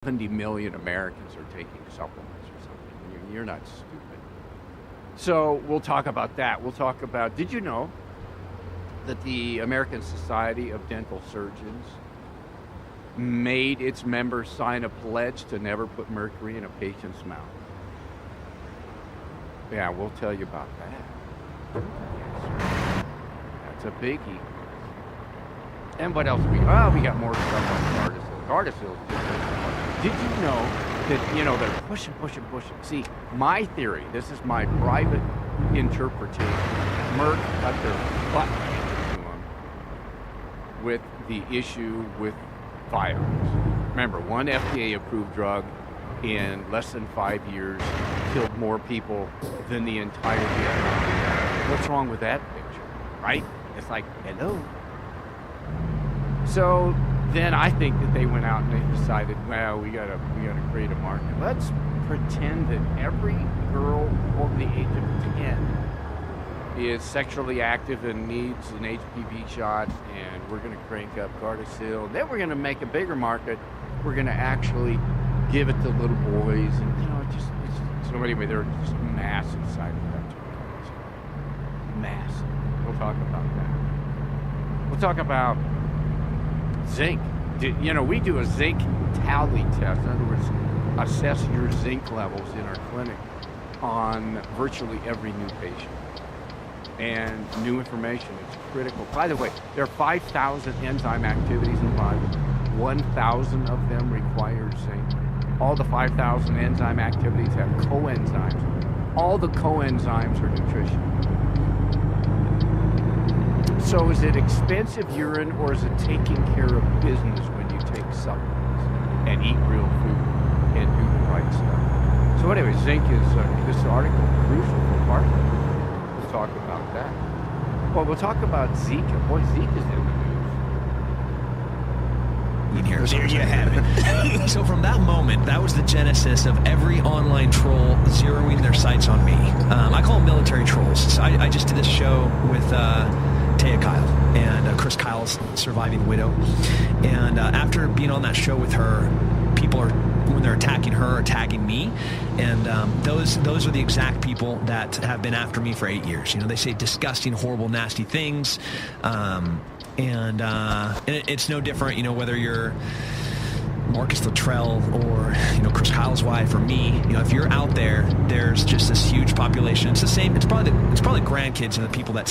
70 million Americans are taking supplements or something. You're not stupid. So we'll talk about that. We'll talk about, did you know that the American Society of Dental Surgeons made its members sign a pledge to never put mercury in a patient's mouth? Yeah, we'll tell you about that. That's a biggie. And what else we got more stuff on Gardasil. Gardasil. Did you know that, they're pushing. See, my theory, this is my private interpretation. Merck got their butt handed to them with the issue with firearms. Remember, one FDA-approved drug in less than 5 years killed more people than the entire Vietnam. What's wrong with that picture, right? It's like, hello. So then I think that they went out and they decided, well, we gotta create a market. Let's pretend that every girl over the age of 10 is sexually active and needs an HPV shot, and we're going to crank up Gardasil. Then we're going to make a bigger market. We're going to actually give it to little boys, and so anyway, there are just massive side effects. Massive. We'll talk about that. We'll talk about zinc. We do a zinc tally test. In other words, assess your zinc levels in our clinic on virtually every new patient. And new information is critical. By the way, there are 5,000 enzyme activities in the body. 1,000 of them require zinc. All the 5,000 enzyme activities have coenzymes. All the coenzymes are nutrition. So is it expensive urine, or is it taking care of business when you take supplements and eat real food and do the right stuff? So anyway, zinc is, this article, crucial for heart health. We'll talk about that. Well, we'll talk about Zika. Boy, Zika's in the news. There you have it. So from that moment, that was the genesis of every online troll zeroing their sights on me. I call them military trolls. So I just did this show with Taya Kyle and Chris Kyle's surviving widow. And after being on that show with her, people are, when they're attacking her, tagging me, and those are the exact people that have been after me for 8 years. They say disgusting, horrible, nasty things, and it's no different. Whether you're Marcus Luttrell or Chris Kyle's wife or me. If you're out there, there's just this huge population. It's the same. It's probably grandkids and the people that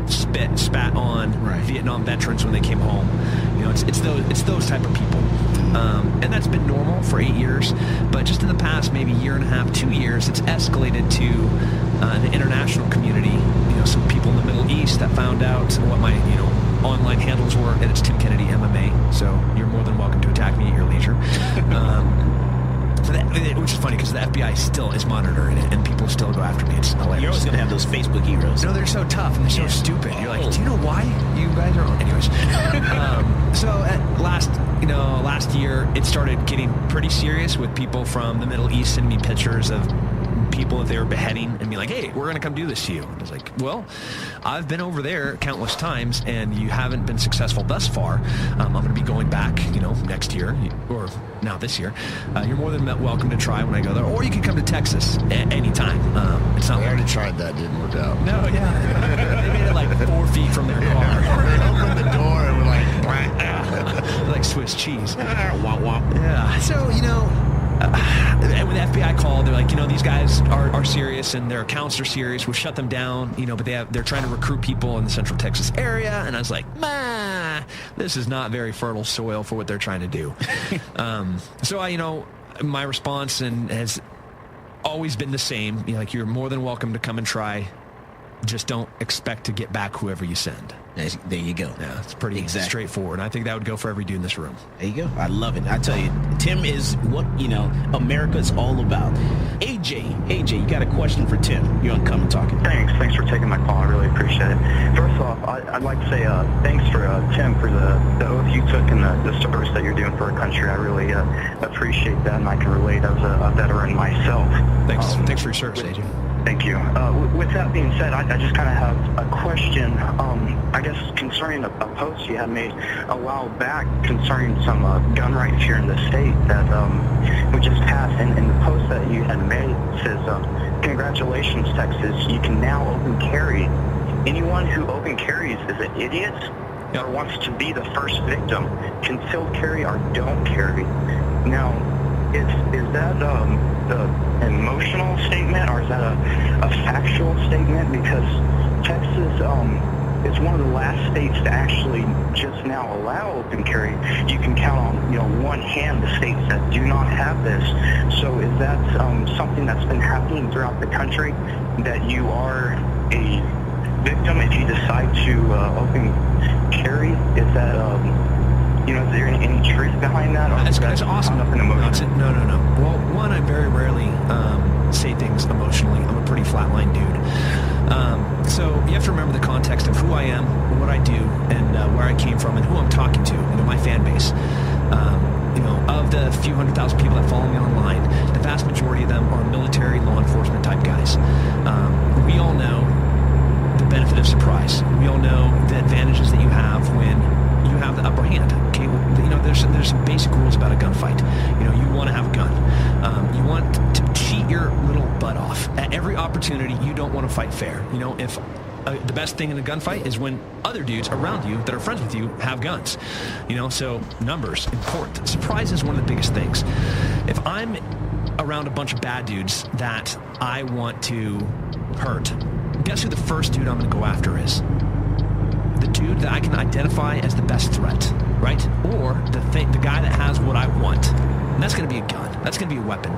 spat on Vietnam veterans when they came home. It's those type of people. And that's been normal for 8 years, but just in the past maybe year and a half, 2 years, it's escalated to the international community. Some people in the Middle East that found out what my online handles were, and it's Tim Kennedy MMA. So you're more than welcome to attack me at your leisure. Which is funny because the FBI still is monitoring it, and people still go after me. It's hilarious. You're always going to have those Facebook heroes. No, they're so tough and they're so stupid. You're like, do you know why you guys are on? Anyways, so at last year, it started getting pretty serious with people from the Middle East sending me pictures of people that they were beheading and be like, hey, we're going to come do this to you. And I was like, well, I've been over there countless times and you haven't been successful thus far. I'm going to be going back, next year or now this year. You're more than welcome to try when I go there, or you can come to Texas anytime. It's not. We already tried that, didn't work out. No, yeah. They made it like 4 feet from their car. They opened the door and we're like Swiss cheese. Womp womp. Yeah. So, and when the FBI called, they're like, these guys are serious and their accounts are serious. We'll shut them down, but they're trying to recruit people in the Central Texas area. And I was like, this is not very fertile soil for what they're trying to do. So my response has always been the same. You're more than welcome to come and try. Just don't expect to get back whoever you send. There you go. Yeah, it's pretty straightforward. I think that would go for every dude in this room. There you go. I love it. I tell you, Tim is what, America's all about. AJ, you got a question for Tim. You're on Come and Talk It. Thanks for taking my call. I really appreciate it. First off, I'd like to say thanks for Tim for the oath you took and the service that you're doing for our country. I really appreciate that, and I can relate as a veteran myself. Thanks for your service, AJ. Thank you. With that being said, I just kind of have a question, I guess, concerning a post you had made a while back concerning some gun rights here in the state that we just passed, and the post that you had made says, congratulations, Texas, you can now open carry. Anyone who open carries is an idiot or wants to be the first victim. Concealed carry or don't carry. Now, is that an emotional statement, or is that a factual statement? Because Texas is one of the last states to actually just now allow open carry. You can count on one hand the states that do not have this. So is that something that's been happening throughout the country, that you are a victim if you decide to open carry? Is that is there any truth behind that? That's awesome. Nothing emotional. No. Well, one, I very rarely say things emotionally. I'm a pretty flatline dude. So you have to remember the context of who I am, what I do, and where I came from, and who I'm talking to, my fan base. Of the few 100,000 people that follow me online, the vast majority of them are military, law enforcement type guys. We all know the benefit of surprise. We all know the advantages that you have when you have the upper hand. Okay, there's some basic rules about a gunfight. You want to have a gun. You want to cheat your little butt off at every opportunity. You don't want to fight fair. If the best thing in a gunfight is when other dudes around you that are friends with you have guns. So numbers important. Surprise is one of the biggest things. If I'm around a bunch of bad dudes that I want to hurt, guess who the first dude I'm going to go after is? The dude that I can identify as the best threat, right? Or the guy that has what I want. And that's going to be a gun. That's going to be a weapon.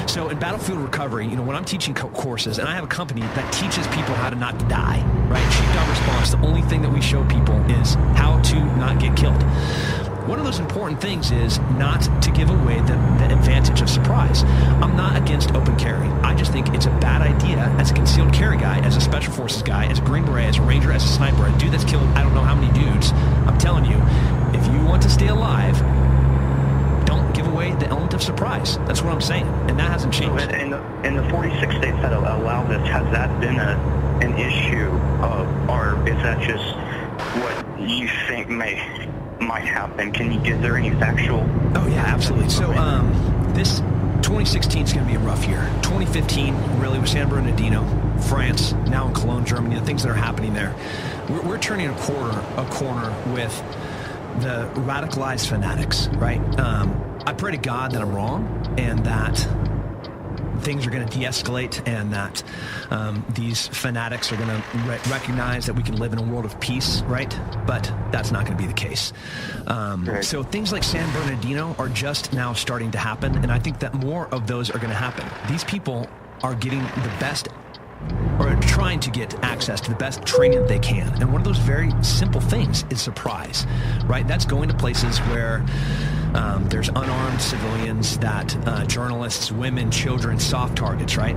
So in battlefield recovery, when I'm teaching courses, and I have a company that teaches people how to not die, right? Sheepdog response, the only thing that we show people is how to not get killed. One of those important things is not to give away the advantage of surprise. I'm not against open carry. I just think it's a bad idea as a concealed carry guy, as a special forces guy, as a Green Beret, as a Ranger, as a sniper, a dude that's killed I don't know how many dudes. I'm telling you, if you want to stay alive, don't give away the element of surprise. That's what I'm saying, and that hasn't changed. So in the 46 states that allow this, has that been an issue, or is that just what you think might happen? Is there any factual? Oh yeah, absolutely. So this 2016 is going to be a rough year. 2015 really was San Bernardino, France, now in Cologne, Germany. The things that are happening there, we're turning a corner with the radicalized fanatics, right? I pray to God that I'm wrong and that things are going to de-escalate and that these fanatics are going to recognize that we can live in a world of peace, right? But that's not going to be the case. Right. So things like San Bernardino are just now starting to happen, and I think that more of those are going to happen. These people are getting the best, or trying to get access to the best training that they can. And one of those very simple things is surprise, right? That's going to places where there's unarmed civilians, that journalists, women, children, soft targets, right?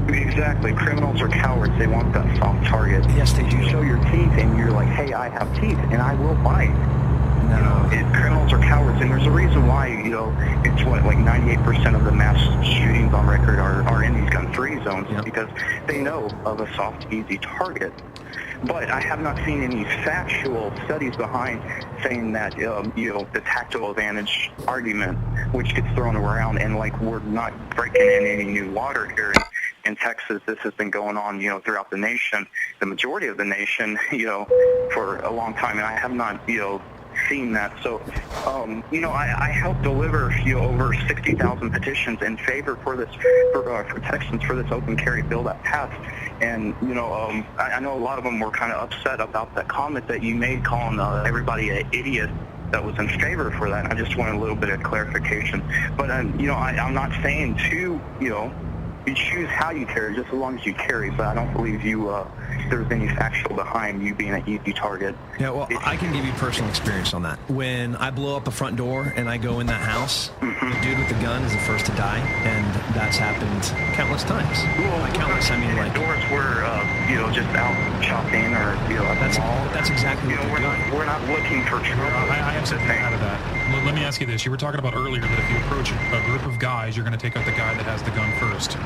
Exactly. Criminals are cowards. They want that soft target. Yes, they do. You show your teeth and you're like, hey, I have teeth and I will bite. Criminals are cowards, and there's a reason why, it's like 98% of the mass shootings on record are in these gun-free zones, because they know of a soft, easy target. But I have not seen any factual studies behind saying that, the tactical advantage argument, which gets thrown around, and we're not breaking in any new water here in Texas. This has been going on, throughout the nation, the majority of the nation, for a long time, and I have not, seen that. So, I helped deliver, over 60,000 petitions in favor for this, for Texans, for this open carry bill that passed. And, I know a lot of them were kind of upset about that comment that you made, calling everybody an idiot that was in favor for that. I just wanted a little bit of clarification. But, I'm not saying to, you choose how you carry, just as long as you carry, but I don't believe there's any factual behind you being an easy target. Yeah, well, I can give you personal experience on that. When I blow up a front door and I go in that house, the dude with the gun is the first to die, and that's happened countless times. Well, by countless, I mean doors were, just out shopping or, at the mall. That's exactly what they're doing. We're not looking for trouble. I have something out of that. Let me ask you this. You were talking about earlier that if you approach a group of guys, you're going to take out the guy that has the gun first.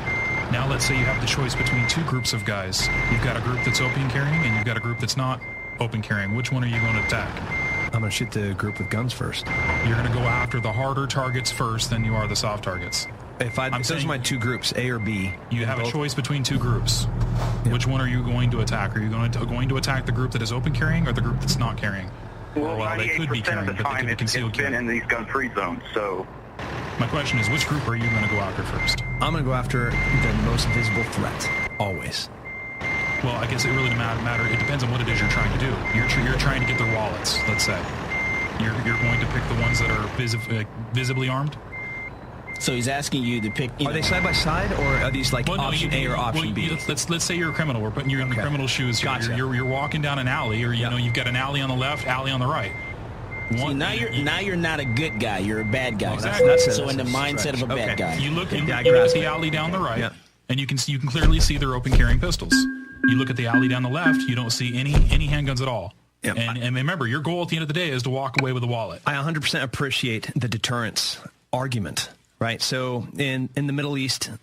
Now let's say you have the choice between two groups of guys. You've got a group that's open carrying and you've got a group that's not open carrying. Which one are you going to attack? I'm going to shoot the group with guns first. You're going to go after the harder targets first than you are the soft targets. If those are my two groups, A or B. You have a choice between two groups. Yep. Which one are you going to attack? Are you going to attack the group that is open carrying or the group that's not carrying? Well, they could be 98% carrying, of the but they time could be it's concealed been carry. in these gun-free zones, so... My question is, which group are you going to go after first? I'm going to go after the most visible threat, always. Well, I guess it really doesn't matter. It depends on what it is you're trying to do. You're trying to get their wallets, let's say. You're going to pick the ones that are visibly armed? So he's asking you to pick... Are they side by side, or are these like option A or option B? Let's say you're a criminal. We're putting you in the criminal shoes. Gotcha. You're walking down an alley, or you've got an alley on the left, alley on the right. See, now you're not a good guy. You're a bad guy. Exactly. So in the mindset of a bad guy. You look at the alley down the right, and you can clearly see they're open carrying pistols. You look at the alley down the left, you don't see any handguns at all. Yep. And remember, your goal at the end of the day is to walk away with a wallet. I 100% appreciate the deterrence argument, right? So in the Middle East,